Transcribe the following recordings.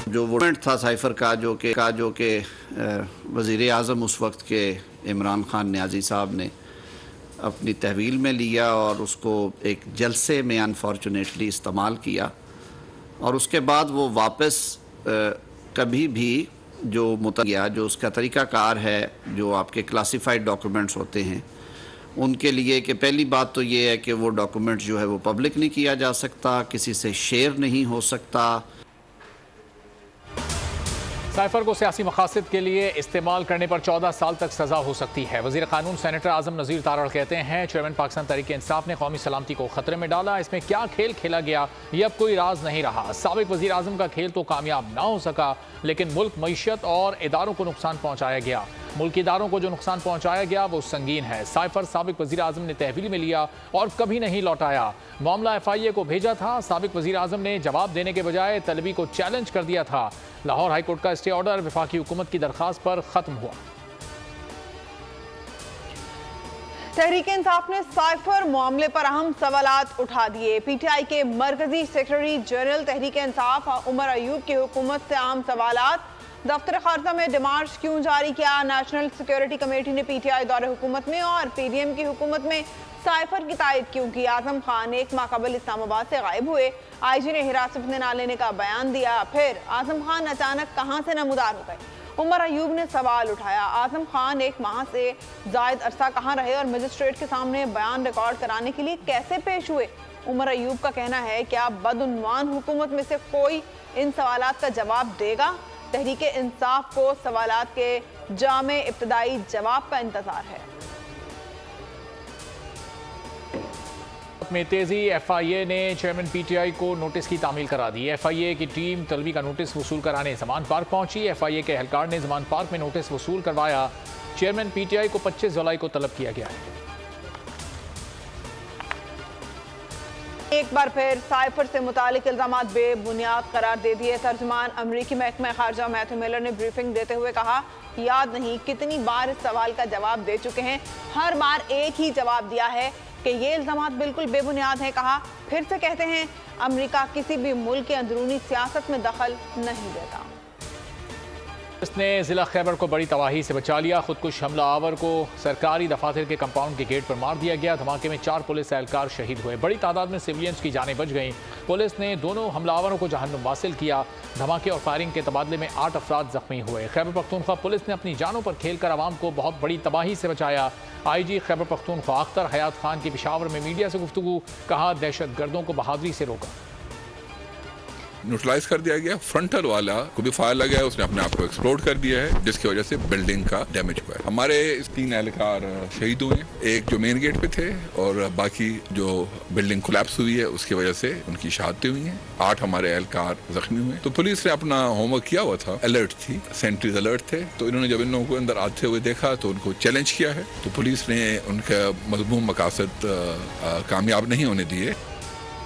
जो वोट था साइफर का जो कि वज़ीर आज़म उस वक्त के इमरान खान न्याजी साहब ने अपनी तहवील में लिया और उसको एक जलसे में अनफॉर्चुनेटली इस्तेमाल किया, और उसके बाद वो वापस कभी भी जो मुतय्या जो उसका तरीक़ाकार है, जो आपके क्लासिफाइड डॉक्यूमेंट्स होते हैं उनके लिए, कि पहली बात तो ये है कि वो डॉक्यूमेंट जो है वो पब्लिक नहीं किया जा सकता, किसी से शेयर नहीं हो सकता। साइफर को सियासी मकासद के लिए इस्तेमाल करने पर 14 साल तक सजा हो सकती है। वज़ीर कानून सेनेटर आज़म नज़ीर तारड़ कहते हैं, चेयरमैन पाकिस्तान तहरीक इंसाफ ने कौमी सलामती को खतरे में डाला। इसमें क्या खेल खेला गया ये अब कोई राज नहीं रहा। साबिक वज़ीर आज़म का खेल तो कामयाब ना हो सका, लेकिन मुल्क मईशत और इदारों को नुकसान पहुँचाया गया। मुल्की इदारों को जो नुकसान पहुँचाया गया वो संगीन है। साइफर साबिक वज़ीर आज़म ने तहवील में लिया और कभी नहीं लौटाया। मामला FIA को भेजा था। साबिक वज़ीर आज़म ने जवाब देने के बजाय तलबी को चैलेंज कर दिया था। लाहौर हाई कोर्ट का स्टे ऑर्डर वफाकी हुकूमत की दरखास्त पर खत्म हुआ। तहरीक इंसाफ ने साइफर मामले पर अहम सवालात उठा दिए। PTI के मरकजी सेक्रेटरी जनरल तहरीक इंसाफ उमर अयूब की हुकूमत से अहम सवालात। दफ्तर खारजा में डिमार्च क्यों जारी किया? नेशनल सिक्योरिटी कमेटी ने PTI दौरे हुकूमत में और PDM की हुकूमत में साइफर की तायद क्यों की? आजम खान एक माह कबल इस्लामाबाद से गायब हुए। IG ने हिरासत में ना लेने का बयान दिया। फिर आजम खान अचानक कहां से नमूदार हो गए? उमर अयूब ने सवाल उठाया। आजम खान एक माह से जायद अरसा कहां रहे और मजिस्ट्रेट के सामने बयान रिकॉर्ड कराने के लिए कैसे पेश हुए? उमर अयूब का कहना है, क्या बदउन्वान हुकूमत में से कोई इन सवालात का जवाब देगा? तहरीक इंसाफ को सवालात के जामे इब्तदाई जवाब का इंतजार है। में तेजी, FIA ने चेयरमैन PTI को नोटिस की तामील करा दी। FIA की टीम तलबी का नोटिस वसूल कराने जमान पार्क पहुंची। FIA के एहलकार ने जमान पार्क में नोटिस वसूल करवाया। चेयरमैन PTI को 25 जुलाई को तलब किया गया है। एक बार फिर साइफर से मुतालिक इल्जामात बेबुनियाद करार दे दिए। तर्जुमान अमरीकी महकमा खारजा मैथ्यू मिलर ने ब्रीफिंग देते हुए कहा, याद नहीं कितनी बार इस सवाल का जवाब दे चुके हैं, हर बार एक ही जवाब दिया है कि ये इल्जामात बिल्कुल बेबुनियाद हैं। कहा, फिर से कहते हैं, अमेरिका किसी भी मुल्क के अंदरूनी सियासत में दखल नहीं देता। इसने जिला खैबर को बड़ी तबाही से बचा लिया। खुदकुश हमला आवर को सरकारी दफातर के कंपाउंड के गेट पर मार दिया गया। धमाके में 4 पुलिस एहलकार शहीद हुए। बड़ी तादाद में सिविलियंस की जानें बच गईं। पुलिस ने दोनों हमलावरों को जहन्नुम वासिल किया। धमाके और फायरिंग के तबादले में 8 अफराद जख्मी हुए। खैबर पख्तूनख्वा पुलिस ने अपनी जानों पर खेलकर आवाम को बहुत बड़ी तबाही से बचाया। IG खैबर पख्तूनख्वा अख्तर हयात खान की पेशावर में मीडिया से गुफ्तगू। कहा, दहशत गर्दों को बहादुरी से रोका, न्यूट्रलाइज कर दिया गया। फ्रंटल वाला को भी फायर लगा है, उसने अपने आप को एक्सप्लोड कर दिया है, जिसकी वजह से बिल्डिंग का डैमेज हुआ है। हमारे 3 एहलकार शहीद हुए, एक जो मेन गेट पे थे और बाकी जो बिल्डिंग कोलैप्स हुई है उसकी वजह से उनकी शहादतें हुई हैं। 8 हमारे एहलकार जख्मी हुए। तो पुलिस ने अपना होमवर्क किया हुआ था, अलर्ट थी, सेंट्रीज अलर्ट थे। तो इन्होंने जब इन लोगों को अंदर आते हुए देखा तो उनको चैलेंज किया है। तो पुलिस ने उनका मज़मूम मकासद कामयाब नहीं होने दिए।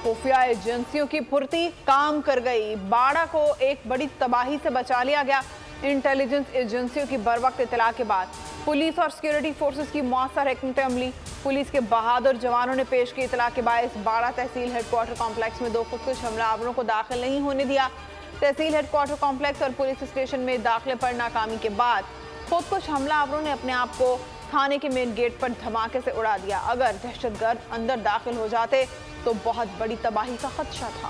खुफिया एजेंसियों की फुर्ती काम कर गई। बाड़ा को एक बड़ी तबाही से बचा लिया गया। इंटेलिजेंस एजेंसियों की बरवक्त इतला के बाद पुलिस और सिक्योरिटी फोर्सेस की मौसर हिकमत अमली, पुलिस के बहादुर जवानों ने पेश की इतला के बायस बाड़ा तहसील हेडक्वार्टर कॉम्प्लेक्स में 2 खुदकुश हमलावरों को दाखिल नहीं होने दिया। तहसील हेडक्वार्टर कॉम्प्लेक्स और पुलिस स्टेशन में दाखिले पर नाकामी के बाद खुदकुश हमलावरों ने अपने आप को थाने के मेन गेट पर धमाके से उड़ा दिया। अगर दहशतगर्द अंदर दाखिल हो जाते तो बहुत बड़ी तबाही का खदशा था।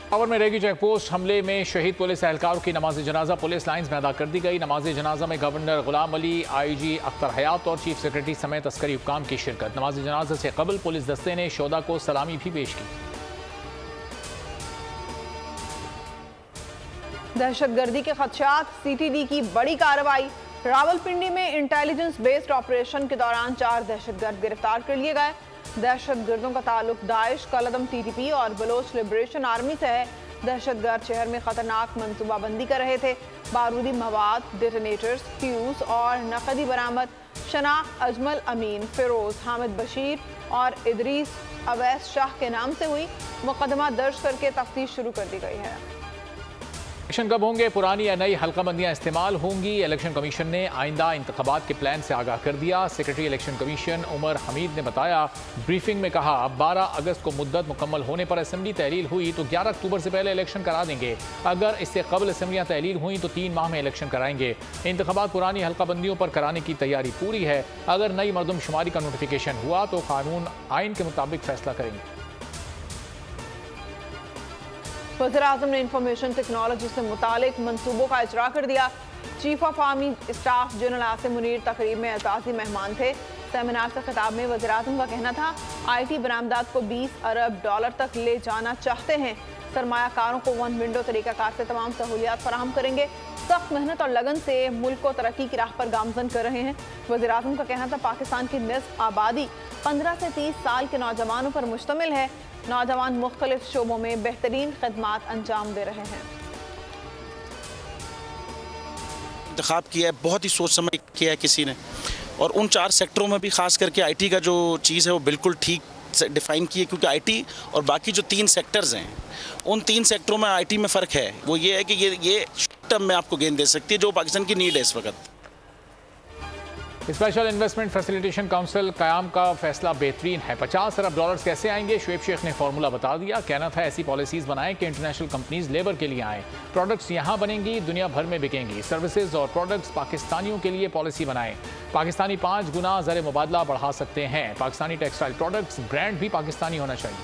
पावर में रेगी चेक पोस्ट हमले में शहीद पुलिस एहलकारों की नमाज जनाजा पुलिस लाइन्स में अदा कर दी गई। नमाज जनाजा में गवर्नर गुलाम अली, IG अख्तर हयात और चीफ सेक्रेटरी समेत अस्करी हुक्काम की शिरकत। नमाज जनाजा से कबल पुलिस दस्ते ने शोदा को सलामी भी पेश की। दहशतगर्दी के खदशात, CTD की बड़ी कार्रवाई। रावलपिंडी में इंटेलिजेंस बेस्ड ऑपरेशन के दौरान 4 दहशतगर्द गिरफ्तार कर लिए गए। दहशतगर्दों का ताल्लुक दाइश, कलदम TTP और बलोच लिबरेशन आर्मी से है। दहशतगर्द शहर में खतरनाक मनसूबाबंदी कर रहे थे। बारूदी मवाद, डेटोनेटर्स, फ्यूज और नकदी बरामद। शनाख्त अजमल अमीन, फिरोज, हामिद बशीर और इदरीस अवैस शाह के नाम से हुई। मुकदमा दर्ज करके तफ्तीश शुरू कर दी गई है। इलेक्शन कब होंगे, पुरानी या नई हल्काबंदियां इस्तेमाल होंगी। इलेक्शन कमीशन ने आइंदा इंतखाबात के प्लान से आगाह कर दिया। Secretary election commission Umar Hamid ने बताया, ब्रीफिंग में कहा 12 अगस्त को मुद्दत मुकम्मल होने पर असेंबली तहलील हुई तो 11 अक्टूबर से पहले इलेक्शन करा देंगे। अगर इससे कबल असेंबलियां तहलील हुई तो 3 माह में इलेक्शन कराएंगे। इंतखाबात पुरानी हल्काबंदियों पर कराने की तैयारी पूरी है। अगर नई मरदमशुमारी का नोटिफिकेशन हुआ तो कानून आइन के मुताबिक फैसला करेंगे। वज़ीर-ए-आज़म ने इंफॉर्मेशन टेक्नोलॉजी से मुतालिक मंसूबों का इजरा कर दिया। Chief of army staff general Asim Munir तकरीब में एजाज़ी मेहमान थे। सेमिनार से खिताब में वज़ीर-ए-आज़म का कहना था, IT बरामदात को $20 अरब तक ले जाना चाहते हैं। सरमायाकारों को वन विंडो तरीक़ाकार से तमाम सहूलियात फराहम करेंगे। सख्त मेहनत और लगन से मुल्क को तरक्की की राह पर गामजन कर रहे हैं। वज़ीर-ए-आज़म का कहना था, पाकिस्तान की निस्फ आबादी 15 से 30 साल के नौजवानों पर मुश्तमिल है। नौजवान मुख्तलिफ शोबों में बेहतरीन खदमात अंजाम दे रहे हैं। इंतखाब किया है, बहुत ही सोच समझ किया है किसी ने, और उन 4 सेक्टरों में भी खास करके IT का जो चीज़ है वो बिल्कुल ठीक से डिफ़ाइन की है, क्योंकि IT और बाकी जो 3 सेक्टर्स हैं उन 3 सेक्टरों में IT में फ़र्क है। वो ये है कि ये शॉर्ट टर्म में आपको गेन दे सकती है, जो पाकिस्तान की नीड है इस वक्त। स्पेशल इन्वेस्टमेंट फैसिलिटेशन काउंसिल क़याम का फैसला बेहतरीन है। $50 अरब कैसे आएंगे, शुएब शेख ने फार्मूला बता दिया। कहना था ऐसी पॉलिसीज़ बनाएं कि इंटरनेशनल कंपनीज लेबर के लिए आएँ, प्रोडक्ट्स यहाँ बनेंगी, दुनिया भर में बिकेंगी। सर्विसेज और प्रोडक्ट्स पाकिस्तानियों के लिए पॉलिसी बनाएं। पाकिस्तानी 5 गुना ज़र मुबादला बढ़ा सकते हैं। पाकिस्तानी टेक्सटाइल प्रोडक्ट्स ब्रांड भी पाकिस्तानी होना चाहिए।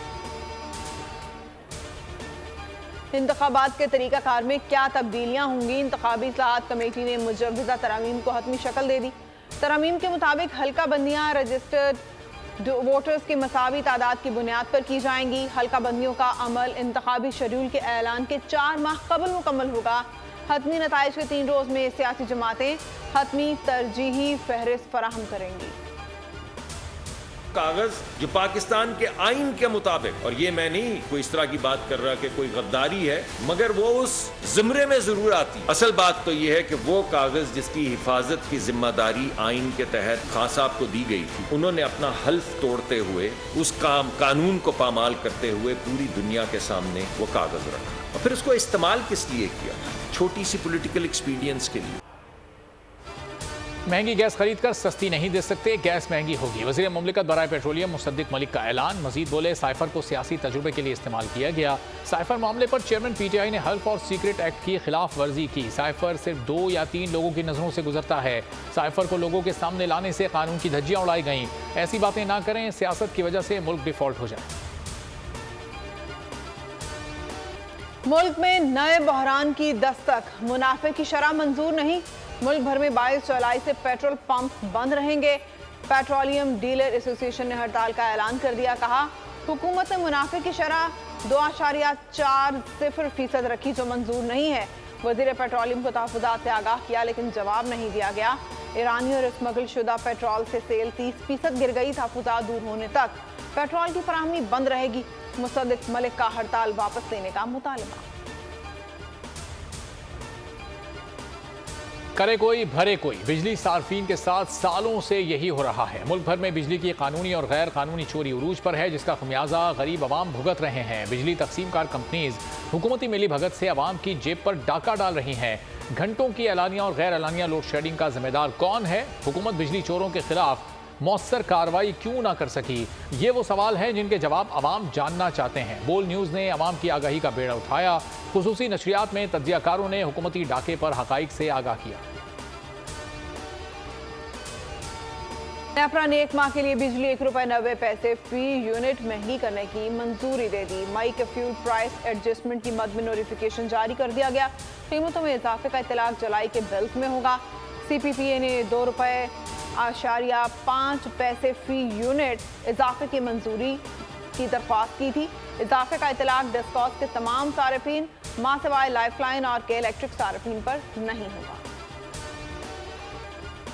इंतखाबात के तरीक़ाकार में क्या तब्दीलियाँ होंगी, इंतखाबी इस्लाहात कमेटी ने मुजव्वज़ा तरामीम को हतमी शक्ल दे दी। तरामीम के मुताबिक हल्का बंदियाँ रजिस्टर्ड वोटर्स की मसावी तादाद की बुनियाद पर की जाएंगी। हल्का बंदियों का अमल इंतखाबी शेड्यूल के ऐलान के 4 माह कबल मुकम्मल होगा। हतमी नताइज के 3 रोज़ में सियासी जमातें हतमी तरजीही फहरिस्त फराहम करेंगी। कागज जो पाकिस्तान के आइन के मुताबिक, और ये मैं नहीं कोई इस तरह की बात कर रहा कि कोई गद्दारी है, मगर वो उस जिम्रे में जरूर आती। असल बात तो ये है कि वो कागज जिसकी हिफाजत की जिम्मेदारी आइन के तहत खान साहब को दी गई थी, उन्होंने अपना हल्फ तोड़ते हुए उस कानून को पामाल करते हुए पूरी दुनिया के सामने वो कागज रखा, और फिर उसको इस्तेमाल किस लिए किया? छोटी सी पॉलिटिकल एक्सपीडियंस के लिए। महंगी गैस खरीद कर सस्ती नहीं दे सकते, गैस महंगी होगी। वज़ीर मुमलिकत बराए पेट्रोलियम मुसद्दिक मलिक का ऐलान। मजीद बोले, साइफर को सियासी तजुर्बे के लिए इस्तेमाल किया गया। साइफर मामले पर चेयरमैन PTI ने हल्फ और सीक्रेट एक्ट की खिलाफ वर्जी की। साइफर सिर्फ 2 या 3 लोगों की नजरों से गुजरता है। साइफर को लोगों के सामने लाने से कानून की धज्जियां उड़ाई गईं। ऐसी बातें ना करें, सियासत की वजह से मुल्क डिफॉल्ट हो जाए। मुल्क में नए बहरान की दस्तक, मुनाफे की शरह मंजूर नहीं। मुल्क भर में 22 जुलाई से पेट्रोल पंप बंद रहेंगे। पेट्रोलियम डीलर एसोसिएशन ने हड़ताल का ऐलान कर दिया। कहा, हुकूमत ने मुनाफे की शरह 2.40% रखी, जो मंजूर नहीं है। वजीर पेट्रोलियम को तहफ़्फ़ुज़ात से आगाह किया, लेकिन जवाब नहीं दिया गया। ईरानी और स्मगल शुदा पेट्रोल से सेल 30% गिर गई। तहफ़्फ़ुज़ात दूर होने तक पेट्रोल की फराहमी बंद रहेगी। मुसद्दिक मलिक का हड़ताल वापस लेने का मुतालबा। करे कोई भरे कोई, बिजली सार्फिन के साथ सालों से यही हो रहा है। मुल्क भर में बिजली की कानूनी और गैर कानूनी चोरी उरूज पर है, जिसका खमियाजा गरीब आवाम भुगत रहे हैं। बिजली तकसीमकार कंपनीज हुकूमती मिली भगत से आवाम की जेब पर डाका डाल रही हैं। घंटों की एलानिया और गैर एलानिया लोड शेडिंग का जिम्मेदार कौन है? हुकूमत बिजली चोरों के खिलाफ मौसर कार्रवाई क्यों ना कर सकी? ये वो सवाल हैं जिनके जवाब आवाम जानना चाहते हैं। बोल न्यूज़ ने आवाम की आगाही का बेड़ा उठाया। खुसूसी नशरियात में तज्जियाकारों ने हुकूमती डाके पर हकाइक से आगाह किया। नेपरा ने 1 माह के लिए बिजली ₹1.90 फी यूनिट महंगी करने की मंजूरी दे दी। मई के फ्यूल प्राइस एडजस्टमेंट की मद में नोटिफिकेशन जारी कर दिया गया। कीमतों में इजाफे का इतलाक जुलाई के बिल्स में होगा। CPPA ने ₹2.5 फी यूनिट इजाफे की मंजूरी की दरख्वास्त की थी। इजाफे का इतलाक डिस्कॉस के तमाम सारिफीन मां सिवाय लाइफलाइन और के इलेक्ट्रिक सारिफीन पर नहीं होगा।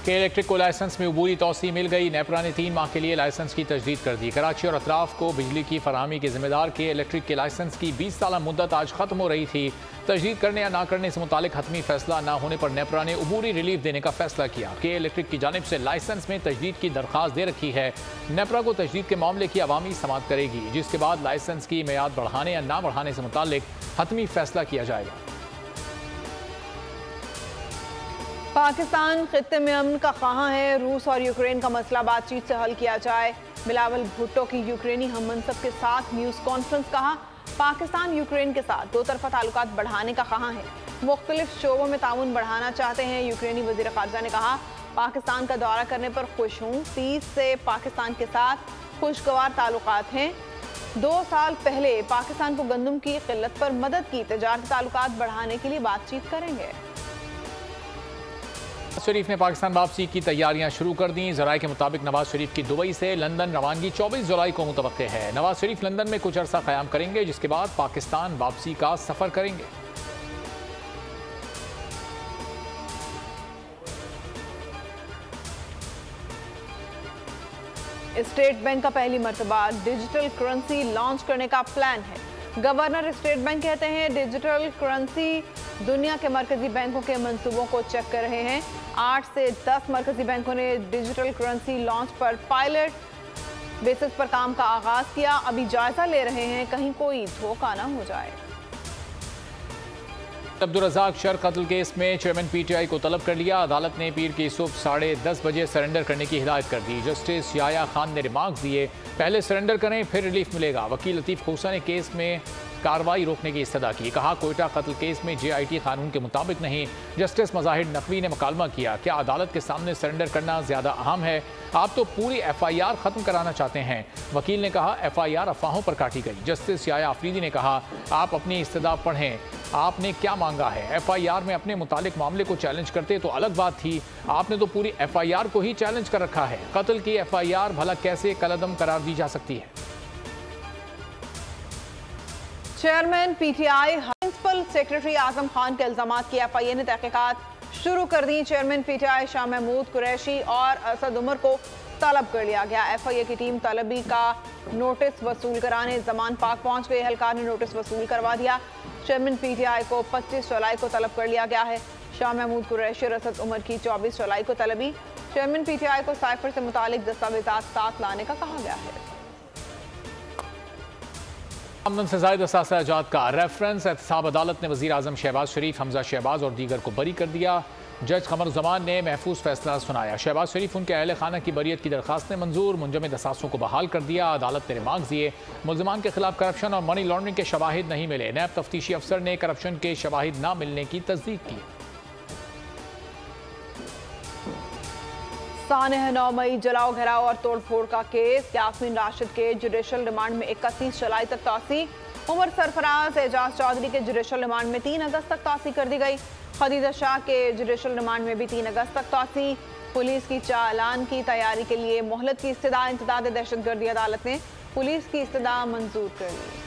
के इलेक्ट्रिक को लाइसेंस में अबूरी तौसी मिल गई। नेपरा ने 3 माह के लिए लाइसेंस की तजदीद कर दी। कराची और अतराफ को बिजली की फराहमी के जिम्मेदार के इलेक्ट्रिक के लाइसेंस की 20 साल मुद्दत आज खत्म हो रही थी। तजदीद करने या ना करने से मुतालिक हतमी फैसला ना होने पर नेपरा ने अबूरी रिलीफ देने का फैसला किया। के इलेक्ट्रिक की जानिब से लाइसेंस में तजदीद की दरख्वास्त दे रखी है। नेपरा को तजदीद के मामले की अवामी समाअत करेगी, जिसके बाद लाइसेंस की मियाद बढ़ाने या ना बढ़ाने से मुतालिक हतमी फैसला किया जाएगा। पाकिस्तान खित्ते में अमन का ख्वाह है। रूस और यूक्रेन का मसला बातचीत से हल किया जाए। बिलावल भुट्टो की यूक्रेनी हम मनसब के साथ न्यूज़ कॉन्फ्रेंस। कहा, पाकिस्तान यूक्रेन के साथ दो तरफा ताल्लुकात बढ़ाने का ख्वाह है। मुख्तलिफ शोबों में ताउन बढ़ाना चाहते हैं। यूक्रेनी वज़ीर ख़ारजा ने कहा, पाकिस्तान का दौरा करने पर खुश हूँ। 30 से पाकिस्तान के साथ खुशगवार ताल्लुकात हैं। 2 साल पहले पाकिस्तान को गंदम की किल्लत पर मदद की। तजारती ताल्लुकात बढ़ाने के लिए बातचीत करेंगे। शरीफ ने पाकिस्तान वापसी की तैयारियां शुरू कर दी। ज़राए के मुताबिक नवाज शरीफ की दुबई से लंदन रवानगी 24 जुलाई को मुतवक्के है। नवाज शरीफ लंदन में कुछ अरसा क़याम करेंगे, जिसके बाद पाकिस्तान वापसी का सफर करेंगे। स्टेट बैंक का पहली मर्तबा डिजिटल करेंसी लॉन्च करने का प्लान है। गवर्नर स्टेट बैंक कहते हैं, डिजिटल करेंसी दुनिया के मरकजी बैंकों के मंसूबों को चेक कर रहे हैं। 8 से 10 मरकजी बैंकों ने डिजिटल करेंसी लॉन्च पर पायलट बेसिस पर काम का आगाज किया। अभी जायजा ले रहे हैं, कहीं कोई धोखा ना हो जाए। अब्दुल रज़ाक शर कत्ल केस में चेयरमैन पीटीआई को तलब कर लिया। अदालत ने पीर की सुबह 10:30 बजे सरेंडर करने की हिदायत कर दी। जस्टिस याया खान ने रिमार्क्स दिए, पहले सरेंडर करें फिर रिलीफ मिलेगा। वकील लतीफ़ खोसा ने केस में कार्रवाई रोकने की इस्तदा की। कहा, कोयटा कत्ल केस में JIT कानून के मुताबिक नहीं। जस्टिस मज़ाहिर नकवी ने मुकालमा किया, क्या अदालत के सामने सरेंडर करना ज़्यादा अहम है? आप तो पूरी FIR ख़त्म कराना चाहते हैं। वकील ने कहा, FIR अफवाहों पर काटी गई। जस्टिस याया अफरीदी ने कहा, आप अपनी इस्तदा पढ़ें, आपने क्या मांगा है? FIR में अपने मुतालिक मामले को चैलेंज करते तो अलग बात थी, आपने तो पूरी FIR को ही चैलेंज कर रखा है। कत्ल की FIR भला कैसे कलअदम करार दी जा सकती है? Chairman PTI principal secretary Azam Khan के इल्जामात की FIA ने तहकीकात शुरू कर दी। चेयरमैन PTI शाह महमूद कुरैशी और असद उमर को तलब कर लिया गया। FIA की टीम तलबी का नोटिस वसूल कराने जमान पाक पहुंच गई। एहलकार ने नोटिस वसूल करवा दिया। चेयरमैन PTI को 25 जुलाई को तलब कर लिया गया है। शाह महमूद कुरैशी और असद उमर की 24 जुलाई को तलबी। चेयरमैन PTI को साइफर से मुतालिक दस्तावेजात साथ लाने का कहा गया है। आमदन से ज़ायद असासाजात का रेफरेंस। एहतसाब अदालत ने वज़ीर आज़म शहबाज शरीफ, हमजा शहबाज और दीगर को बरी कर दिया। जज कमरुज़्ज़मान ने महफूज फैसला सुनाया। शहबाज शरीफ उनके अहल खाना की बरियत की दरख्वास्त ने मंजूर। मुंजमद असासों को बहाल कर दिया। अदालत ने रिमार्क्स दिए, मुल्ज़िमान के खिलाफ करप्शन और मनी लॉन्ड्रिंग के शवाहिद नहीं मिले। नैब तफ्तीशी अफसर ने करप्शन के शवाहिद न मिलने की तस्दीक की। सानह 9 मई जलाओ घराव और तोड़फोड़ का केस। यास्मीन राशिद के जुडिशल रिमांड में 31 जुलाई तक तौसी। उमर सरफराज, एजाज चौधरी के जुडिशल रिमांड में 3 अगस्त तक तौसी कर दी गई। खदीजा शाह के जुडिशल रिमांड में भी 3 अगस्त तक तौसी। पुलिस की चालान की तैयारी के लिए मोहलत की इस्तदा। इंसदाद दहशतगर्दी अदालत ने पुलिस की इस्तदा मंजूर कर ली।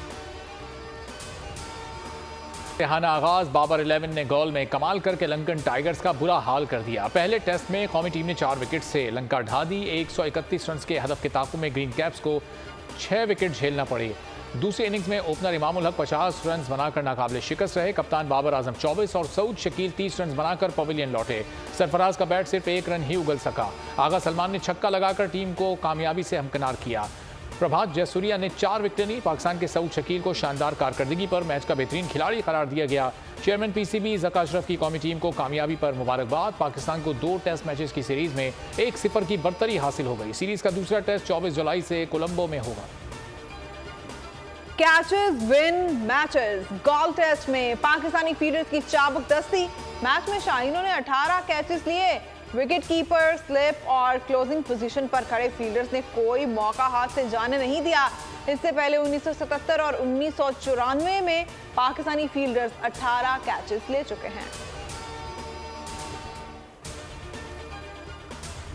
रिहाना आगाज, बाबर 11 ने गोल में कमाल करके लंकन टाइगर्स का बुरा हाल कर दिया। पहले टेस्ट में कौमी टीम ने 4 विकेट से लंका ढा दी। 131 रन के हदफ के ताक़ुब में ग्रीन कैप्स को 6 विकेट झेलना पड़े। दूसरी इनिंग्स में ओपनर इमामुल हक 50 रन बनाकर नाकाबिले शिकस्त रहे। कप्तान बाबर आजम 24 और सऊद शकील 30 रन बनाकर पवेलियन लौटे। सरफराज का बैट सिर्फ 1 रन ही उगल सका। आगा सलमान ने छक्का लगाकर टीम को कामयाबी से हमकिनार किया। प्रभात जयसूर्या ने 4 विकेटें ली। पाकिस्तान के सऊद शकील को शानदार कारकर्दगी पर मैच का बेहतरीन खिलाड़ी करार दिया गया। चेयरमैन PCB ज़का अशरफ की कौमी टीम को कामयाबी पर मुबारकबाद। पाकिस्तान को 2 टेस्ट मैचेस की सीरीज में 1-0 की बरतरी हासिल हो गई। सीरीज का दूसरा टेस्ट 24 जुलाई से कोलंबो में होगा। Catches win matches. Galle test में पाकिस्तानी फील्डर्स की चाबुक दस्ती। मैच में शाहीनों ने 18 कैचेस लिए। विकेट कीपर, स्लिप और क्लोजिंग पोजीशन पर खड़े फील्डर्स ने कोई मौका हाथ से जाने नहीं दिया। इससे पहले 1977 और 1994 में पाकिस्तानी फील्डर्स 18 कैचेस ले चुके हैं।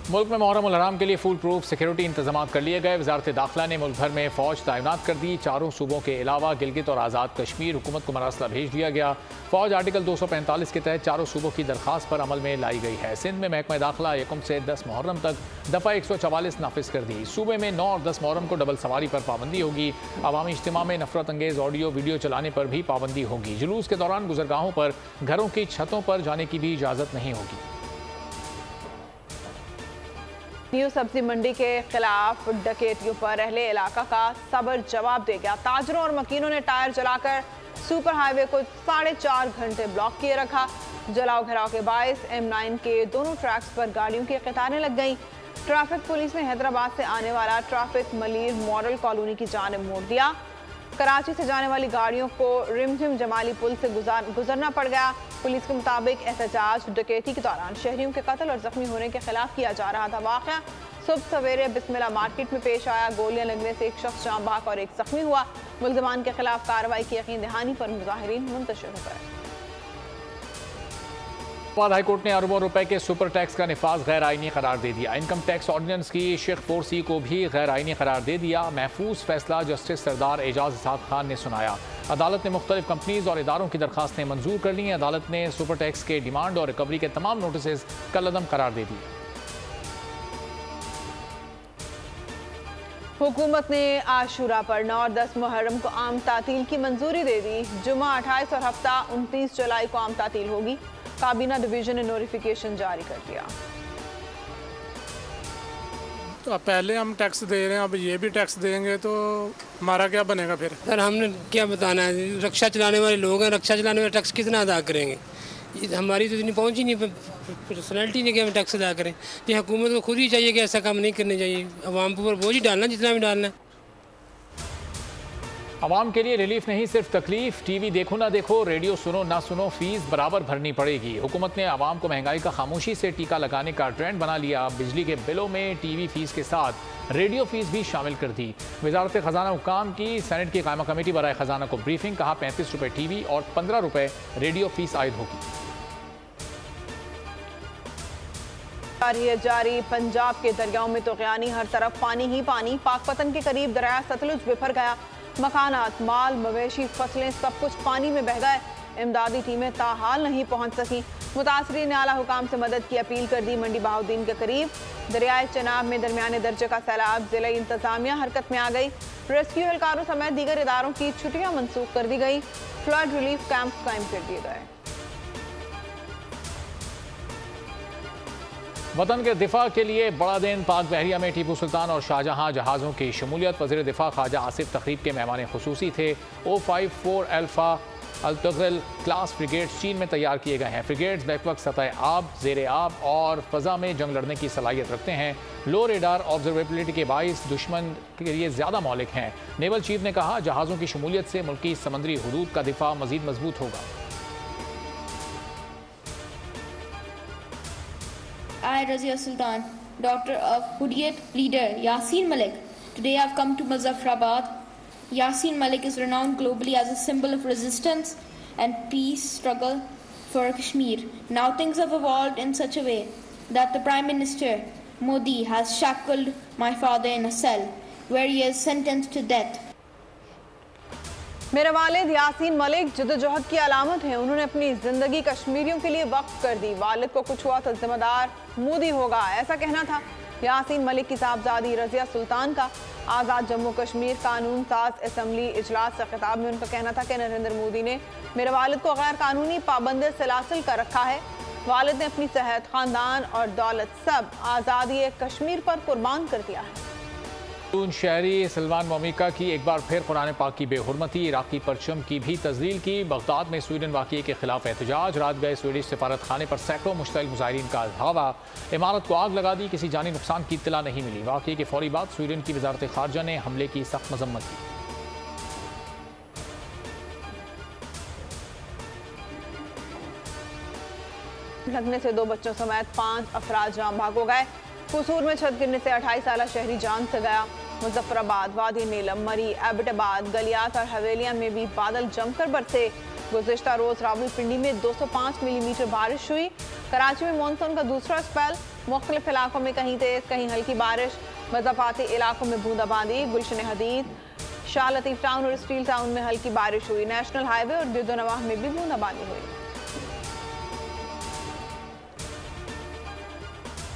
मुल्क में मुहर्रम उल हराम के लिए फुल प्रूफ सिक्योरिटी इंतजाम कर लिए गए। वजारत दाखिला ने मुल्क भर में फौज तैनात कर दी। 4 सूबों के अलावा गिलगित और आज़ाद कश्मीर हुकूमत को मरासला भेज दिया गया। फौज आर्टिकल 245 के तहत 4 सूबों की दरख्वास्त पर अमल में लाई गई है। सिंध में महकमा दाखिला 1 से 10 मुहर्रम तक दफ़ा 144 नाफिज कर दी। सूबे में 9 और 10 मुहर्रम को डबल सवारी पर पाबंदी होगी। अवामी इज्तिमा में नफरत अंगेज़ ऑडियो वीडियो चलाने पर भी पाबंदी होगी। जुलूस के दौरान गुजरगाहों पर घरों की छतों पर जाने की भी इजाज़त नहीं होगी। न्यू सब्जी मंडी के खिलाफ डकैतियों पर अहले इलाका का सब्र जवाब दे गया। ताजरों और मकीनों ने टायर जलाकर सुपर हाईवे को 4.5 घंटे ब्लॉक किए रखा। जलाओ घराव के बायस M9 के दोनों ट्रैक्स पर गाड़ियों की कतारें लग गईं। ट्रैफिक पुलिस ने हैदराबाद से आने वाला ट्रैफिक मलिर मॉडल कॉलोनी की जानिब मोड़ दिया। कराची से जाने वाली गाड़ियों को रिमझिम जमाली पुल से गुजरना पड़ गया। पुलिस के मुताबिक एहतजाज डकैती के दौरान शहरियों के कत्ल और जख्मी होने के खिलाफ किया जा रहा था। वाक़या सुबह सवेरे बिस्मिल्लाह मार्केट में पेश आया। गोलियां लगने से एक शख्स जाँ बहक और एक जख्मी हुआ। मुल्ज़िमान के खिलाफ कार्रवाई की यकीन दहानी पर मुजाहिरीन मुंतशिर हो गए। हाई कोर्ट ने अरबों रुपए के सुपर टैक्स का निफाज गैर आईनी करार दे दिया। इनकम टैक्स ऑर्डिनेंस की शेख 4C को भी गैर आईनी करार दे दिया। महफूज फैसला जस्टिस सरदार एजाज इसाक खान ने सुनाया। अदालत ने मुख्तलिफ कंपनीज और इदारों की दरखास्तें मंजूर कर ली। अदालत ने सुपर टैक्स के डिमांड और रिकवरी के तमाम नोटिस कलअदम करार दे दिए। हुकूमत ने आशूरा पर 9 और 10 मुहर्रम को आम तातील की मंजूरी दे दी। जुमा 28 और हफ्ता 29 जुलाई को आम तातील होगी। काबीना डिवीजन ने नोटिफिकेशन जारी कर दिया। तो अब पहले हम टैक्स दे रहे हैं, अब ये भी टैक्स देंगे तो हमारा क्या बनेगा फिर? सर हमने क्या बताना है, रक्षा चलाने वाले लोग हैं, रक्षा चलाने वाले टैक्स कितना अदा करेंगे? हमारी तो इतनी पहुँच ही नहीं, पर्सनैलिटी नहीं कि हम टैक्स अदा करें। ये हुकूमत को खुद ही चाहिए कि ऐसा काम नहीं करने चाहिए। अवाम के ऊपर बोझ ही डालना जितना भी डालना है। आवाम के लिए रिलीफ नहीं सिर्फ तकलीफ। टीवी देखो ना देखो, रेडियो सुनो ना सुनो, फीस बराबर भरनी पड़ेगी। हुकूमत ने आवाम को महंगाई का खामोशी से टीका लगाने का ट्रेंड बना लिया। बिजली के बिलों में टीवी फीस के साथ रेडियो फीस भी शामिल कर दी। वजारत खजाना हुकाम की सेनेट की कायमा कमेटी बराए खजाना को ब्रीफिंग। कहा 35 रुपये टीवी और 15 रुपये रेडियो फीस आयद होगी। जारी पंजाब के दरियाओं में तुग़यानी, हर तरफ पानी ही पानी। पाकपतन के करीब दरिया सतलुज बिफर गया। मकानात, माल, मवेशी, फसलें सब कुछ पानी में बह गए। इमदादी टीमें ताहाल नहीं पहुंच सकी। मुतासरीन ने आला हुकाम से मदद की अपील कर दी। मंडी बहाउद्दीन के करीब दरियाए चनाब में दरमियाने दर्जे का सैलाब। जिला इंतजामिया हरकत में आ गई। रेस्क्यू एहलकारों समेत दीगर इदारों की छुट्टियां मनसूख कर दी गई। फ्लड रिलीफ कैंप कायम कर दिए गए। वतन के दिफा के लिए बड़ा दिन। पाक बहरिया में टीपू सुल्तान और शाहजहां जहाज़ों की शमूलियत। वज़ीर दिफा ख्वाजा आसिफ तकरीब के मेहमान खुसूसी थे। O54 अल्फा अल्तगल क्लास फ्रिगेट्स चीन में तैयार किए गए हैं। फ्रिगेट्स बैकवक्त सतह आब, ज़ेर आब और फ़ज़ा में जंग लड़ने की सलाहियत रखते हैं। लो रेडार ऑब्जर्वेबिलिटी के बाइस दुश्मन के लिए ज़्यादा मौलिक हैं। नेवल चीफ ने कहा जहाज़ों की शमूलियत से मुल्की समंदरी हुदूद का दिफा मज़ीद मजबूत होगा। I, Razia Sultan, daughter of Hurriyat leader Yasin Malik, today I have come to Muzaffarabad. Yasin Malik is renowned globally as a symbol of resistance and peace struggle for Kashmir. Now things have evolved in such a way that the Prime Minister Modi has shackled my father in a cell where he is sentenced to death. मेरे वालिद यासीन मलिक जद्दोजहद की अलामत हैं। उन्होंने अपनी ज़िंदगी कश्मीरियों के लिए वक्फ कर दी। वालिद को कुछ हुआ तो जिम्मेदार मोदी होगा, ऐसा कहना था यासीन मलिक की साहबजादी रज़िया सुल्तान का। आज़ाद जम्मू कश्मीर कानून साज असम्बली इजलास से खिताब में उनका कहना था कि नरेंद्र मोदी ने मेरे वालिद को गैर कानूनी पाबंदी सलासिल कर रखा है। वालिद ने अपनी सेहत, ख़ानदान और दौलत सब आज़ादी कश्मीर पर कुर्बान कर दिया है। शहरी सलमान मोमिका की एक बार फिर कुरान पाक की बेहुरमती, इराकी परचम की भी तजलील की। बगदाद में स्वीडन वाक़ये के खिलाफ एहतजाज। रात गए स्वीडिश सफारत खाने पर सैकड़ों मुश्तइल मुजाहिरीन का धावा। इमारत को आग लगा दी। किसी जानी नुकसान की इत्तला नहीं मिली। वाक़ये के फौरी बाद स्वीडन की वजारत खारजा ने हमले की सख्त मजम्मत की। लगने से 2 बच्चों समेत 5 अफराद जान भाग हो गए। कसूर में छत गिरने से 28 साला शहरी जान से गया। मुजफ्फराबाद, वादी नीलम, मरी, एबटाबाद, गलियात और हवेलियां में भी बादल जमकर बरसे। गुज़िश्ता रोज रावलपिंडी में 205 मिलीमीटर बारिश हुई। कराची में मानसून का दूसरा स्पेल। मुख्तलिफ इलाकों में कहीं तेज कहीं हल्की बारिश। मज़ाफ़ाती इलाकों में बूंदाबांदी। गुलशन हदीद, शाह लतीफ़ टाउन और स्टील टाउन में हल्की बारिश हुई। नेशनल हाईवे और दिदोनवाह में भी बूंदाबांदी हुई।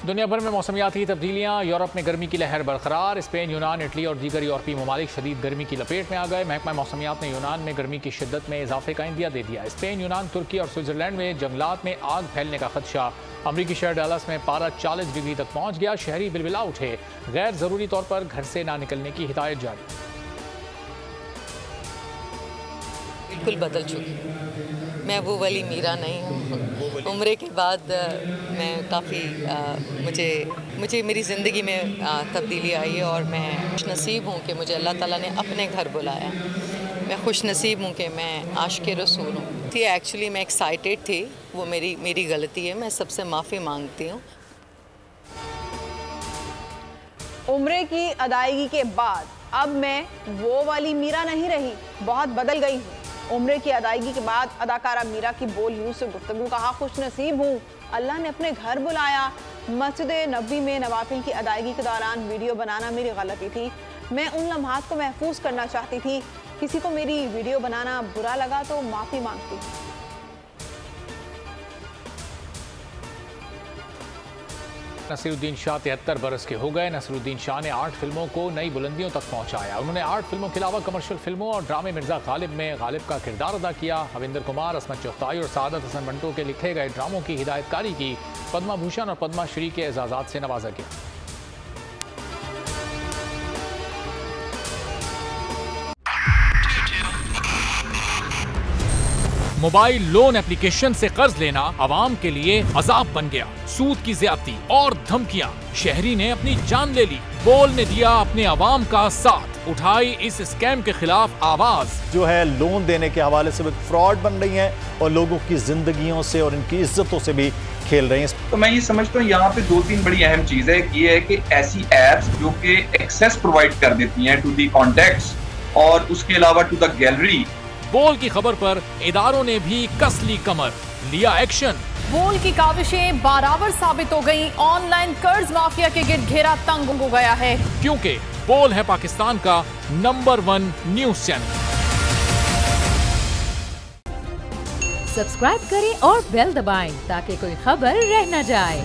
दुनिया भर में मौसमियाती तब्दीलियाँ। यूरोप में गर्मी की लहर बरकरार। स्पेन, यूनान, इटली और दीगर यूरोपीय ममालिक शदीद गर्मी की लपेट में आ गए। महकमा मौसमियात ने यूनान में गर्मी की शिद्दत में इजाफे का इंदिया दे दिया। स्पेन, यूनान, तुर्की और स्विट्जरलैंड में जंगलात में आग फैलने का खदशा। अमरीकी शहर डैलस में पारा 40 डिग्री तक पहुँच गया। शहरी बिलबिला उठे। गैर ज़रूरी तौर पर घर से ना निकलने की हिदायत जारी। बिल्कुल बदल चुकी हूँ। मैं वो वाली मीरा नहीं हूँ। उम्र के बाद मैं काफ़ी मुझे मेरी ज़िंदगी में तब्दीली आई है और मैं खुशनसीब हूँ कि मुझे अल्लाह ताला ने अपने घर बुलाया। मैं खुशनसीब हूँ कि मैं आशिक़ रसूल हूँ। थी एक्चुअली मैं एक्साइटेड थी, वो मेरी गलती है, मैं सबसे माफ़ी मांगती हूँ। उम्रे की अदायगी के बाद अब मैं वो वाली मीरा नहीं रही, बहुत बदल गई हूँ। उम्रे की अदायगी के बाद अदाकारा मीरा की बोल न्यूज़ से गुफ्तगू, कहा खुशनसीब हूँ, अल्लाह ने अपने घर बुलाया। मस्जिद नबी में नवाफिल की अदायगी के दौरान वीडियो बनाना मेरी गलती थी। मैं उन लम्हात को महफूज करना चाहती थी। किसी को मेरी वीडियो बनाना बुरा लगा तो माफ़ी मांगती हूँ। नसीरुद्दीन शाह 73 बरस के हो गए। नसीरुद्दीन शाह ने 8 फिल्मों को नई बुलंदियों तक पहुंचाया। उन्होंने 8 फिल्मों के अलावा कमर्शियल फिल्मों और ड्रामे मिर्जा गालिब में गालिब का किरदार अदा किया। हविंदर कुमार, असमत चुगताई और सादत हसन मंटो के लिखे गए ड्रामों की हिदायतकारी की। पद्मा भूषण और पद्मा श्री के एजाज़ात से नवाजा गया। मोबाइल लोन एप्लीकेशन से कर्ज लेना आवाम के लिए अजाब बन गया। सूद की ज्यादती और धमकियां, शहरी ने अपनी जान ले ली। बोल ने दिया अपने आवाम का साथ, उठाई इस स्कैम के खिलाफ आवाज। जो है लोन देने के हवाले से फ्रॉड बन रही हैं और लोगों की जिंदगियों से और इनकी इज्जतों से भी खेल रही हैं। तो मैं ये समझता हूँ यहाँ पे 2-3 बड़ी अहम चीज है। ये है कि ऐसी एप्स जो कि एक्सेस प्रोवाइड कर देती हैं टू दी कॉन्टैक्ट्स और उसके अलावा टू द गैलरी। बोल की खबर पर इदारों ने भी कस ली कमर, लिया एक्शन। बोल की काविशें बराबर साबित हो गई। ऑनलाइन कर्ज माफिया के गिर्द घेरा तंग हो गया है, क्योंकि बोल है पाकिस्तान का नंबर 1 न्यूज चैनल। सब्सक्राइब करें और बेल दबाएं ताकि कोई खबर रह न जाए।